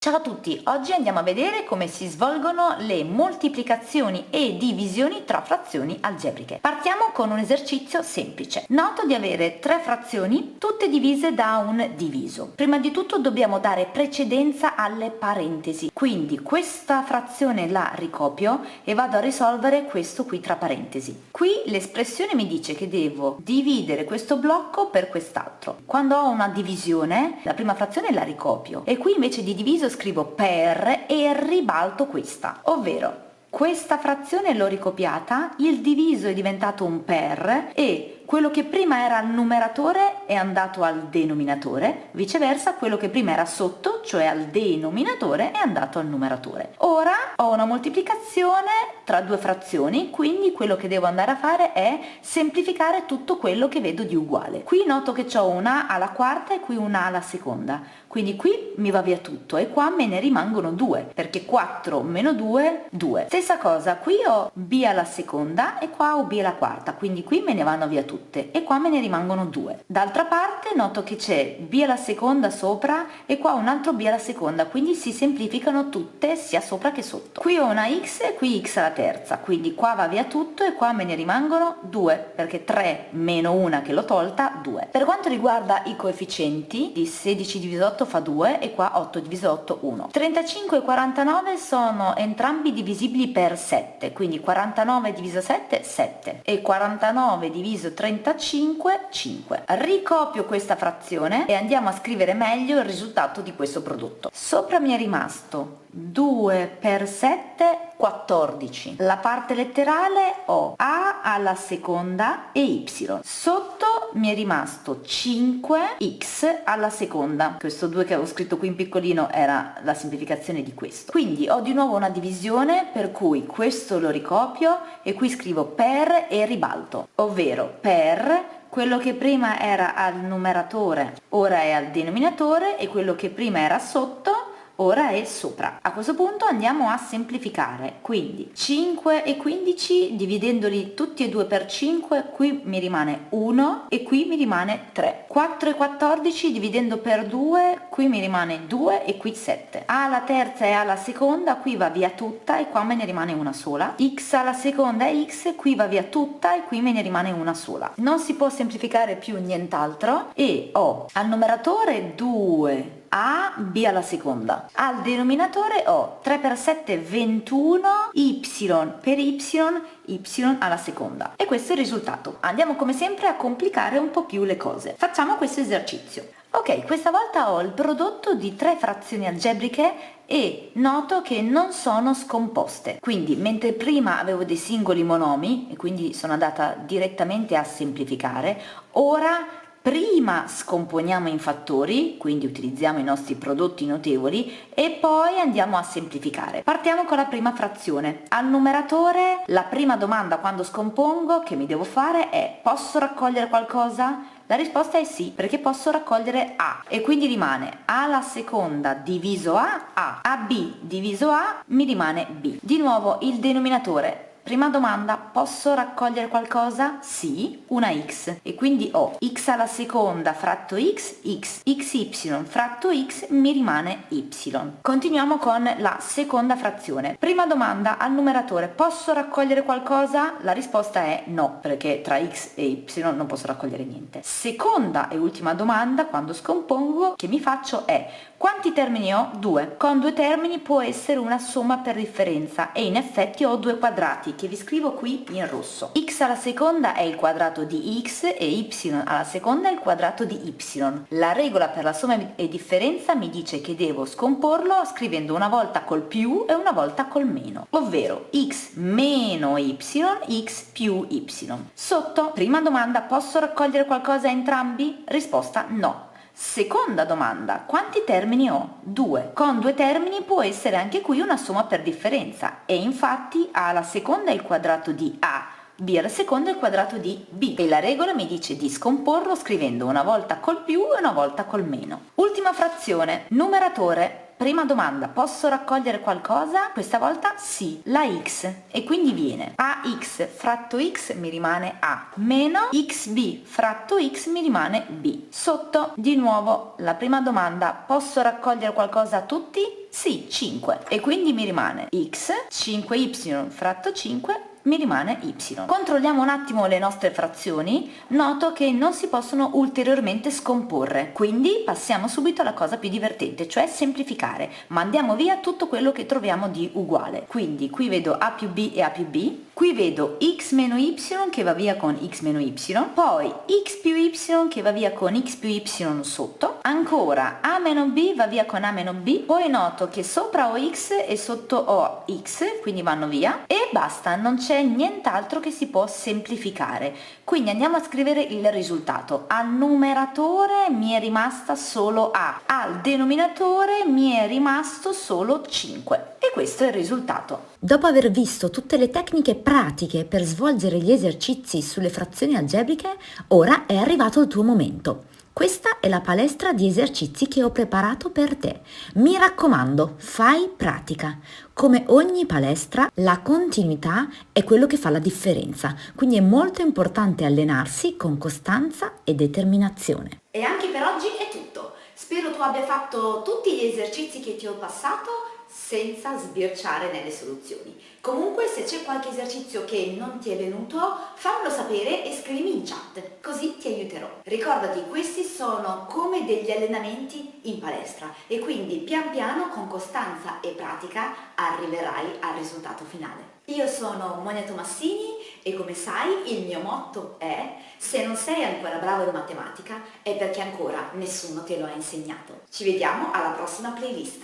Ciao a tutti, oggi andiamo a vedere come si svolgono le moltiplicazioni e divisioni tra frazioni algebriche. Partiamo con un esercizio semplice. Noto di avere tre frazioni, tutte divise da un diviso. Prima di tutto dobbiamo dare precedenza alle parentesi, quindi questa frazione la ricopio e vado a risolvere questo qui tra parentesi. Qui l'espressione mi dice che devo dividere questo blocco per quest'altro. Quando ho una divisione, la prima frazione la ricopio e qui invece di diviso scrivo per e ribalto questa, ovvero questa frazione l'ho ricopiata, il diviso è diventato un per e quello che prima era al numeratore è andato al denominatore, viceversa quello che prima era sotto, cioè al denominatore, è andato al numeratore. Ora ho una moltiplicazione tra due frazioni, quindi quello che devo andare a fare è semplificare tutto quello che vedo di uguale. Qui noto che ho una A alla quarta e qui una A alla seconda, quindi qui mi va via tutto e qua me ne rimangono due, perché 4 meno 2, 2. Stessa cosa, qui ho B alla seconda e qua ho B alla quarta, quindi qui me ne vanno via tutte e qua me ne rimangono due. D'altra parte noto che c'è B alla seconda sopra e qua un altro B alla seconda, quindi si semplificano tutte sia sopra che sotto. Qui ho una X e qui X alla terza, quindi qua va via tutto e qua me ne rimangono 2, perché 3 meno una che l'ho tolta, 2. Per quanto riguarda i coefficienti, di 16 diviso 8 fa 2 e qua 8 diviso 8 1. 35 e 49 sono entrambi divisibili per 7, quindi 49 diviso 7 7 e 49 diviso 35 5. Ricopio questa frazione e andiamo a scrivere meglio il risultato di questo prodotto. Sopra mi è rimasto 2 per 7 14. La parte letterale ho A alla seconda e Y. Sotto mi è rimasto 5x alla seconda. Questo 2 che avevo scritto qui in piccolino era la semplificazione di questo. Quindi ho di nuovo una divisione per cui questo lo ricopio e qui scrivo per e ribalto, ovvero per quello che prima era al numeratore ora è al denominatore e quello che prima era sotto ora è sopra. A questo punto andiamo a semplificare, quindi 5 e 15 dividendoli tutti e due per 5, qui mi rimane 1 e qui mi rimane 3. 4 e 14 dividendo per 2, qui mi rimane 2 e qui 7. A alla terza e alla seconda, qui va via tutta e qua me ne rimane una sola. X alla seconda e X, qui va via tutta e qui me ne rimane una sola. Non si può semplificare più nient'altro e ho al numeratore 2 A, B alla seconda. Al denominatore ho 3 per 7 21, Y per Y alla seconda. E questo è il risultato. Andiamo come sempre a complicare un po' più le cose. Facciamo questo esercizio. Ok, questa volta ho il prodotto di tre frazioni algebriche e noto che non sono scomposte. Quindi, mentre prima avevo dei singoli monomi e quindi sono andata direttamente a semplificare, ora prima scomponiamo in fattori, quindi utilizziamo i nostri prodotti notevoli e poi andiamo a semplificare. Partiamo con la prima frazione. Al numeratore la prima domanda quando scompongo che mi devo fare è: posso raccogliere qualcosa? La risposta è sì, perché posso raccogliere A e quindi rimane A alla seconda diviso A, AB diviso A, mi rimane B. Di nuovo il denominatore. Prima domanda, posso raccogliere qualcosa? Sì, una x e quindi ho x alla seconda fratto x, xy fratto x mi rimane y. Continuiamo con la seconda frazione. Prima domanda, al numeratore, posso raccogliere qualcosa? La risposta è no, perché tra x e y non posso raccogliere niente. Seconda e ultima domanda, quando scompongo, che mi faccio è: quanti termini ho? 2. Con due termini può essere una somma per differenza e in effetti ho due quadrati che vi scrivo qui in rosso. X alla seconda è il quadrato di x e y alla seconda è il quadrato di y. La regola per la somma e differenza mi dice che devo scomporlo scrivendo una volta col più e una volta col meno, ovvero x meno y, x più y. Sotto, prima domanda, posso raccogliere qualcosa a entrambi? Risposta no. Seconda domanda, quanti termini ho? 2. Con due termini può essere anche qui una somma per differenza e infatti A alla seconda è il quadrato di A, B alla seconda è il quadrato di B e la regola mi dice di scomporlo scrivendo una volta col più e una volta col meno. Ultima frazione, numeratore. Prima domanda, posso raccogliere qualcosa? Questa volta sì, la x, e quindi viene ax fratto x mi rimane a, meno xb fratto x mi rimane b. Sotto, di nuovo, la prima domanda, posso raccogliere qualcosa a tutti? Sì, 5. E quindi mi rimane x, 5y fratto 5 mi rimane y. Controlliamo un attimo le nostre frazioni, noto che non si possono ulteriormente scomporre, quindi passiamo subito alla cosa più divertente, cioè semplificare. Mandiamo via tutto quello che troviamo di uguale. Quindi qui vedo a più b e a più b, qui vedo x meno y che va via con x meno y, poi x più y che va via con x più y sotto, ancora a meno b va via con a meno b, poi noto che sopra ho x e sotto ho x, quindi vanno via, e basta, non c'è nient'altro che si può semplificare. Quindi andiamo a scrivere il risultato. Al numeratore mi è rimasta solo a, al denominatore mi è rimasto solo 5. E questo è il risultato. Dopo aver visto tutte le tecniche pratiche per svolgere gli esercizi sulle frazioni algebriche, ora è arrivato il tuo momento. Questa è la palestra di esercizi che ho preparato per te. Mi raccomando, fai pratica. Come ogni palestra, la continuità è quello che fa la differenza, quindi è molto importante allenarsi con costanza e determinazione. E anche per oggi è tutto. Spero tu abbia fatto tutti gli esercizi che ti ho passato senza sbirciare nelle soluzioni. Comunque, se c'è qualche esercizio che non ti è venuto, fammelo sapere e scrivimi in chat, così ti aiuterò. Ricordati, questi sono come degli allenamenti in palestra e quindi pian piano, con costanza e pratica, arriverai al risultato finale. Io sono Monia Tomassini e come sai il mio motto è: se non sei ancora bravo in matematica è perché ancora nessuno te lo ha insegnato. Ci vediamo alla prossima playlist.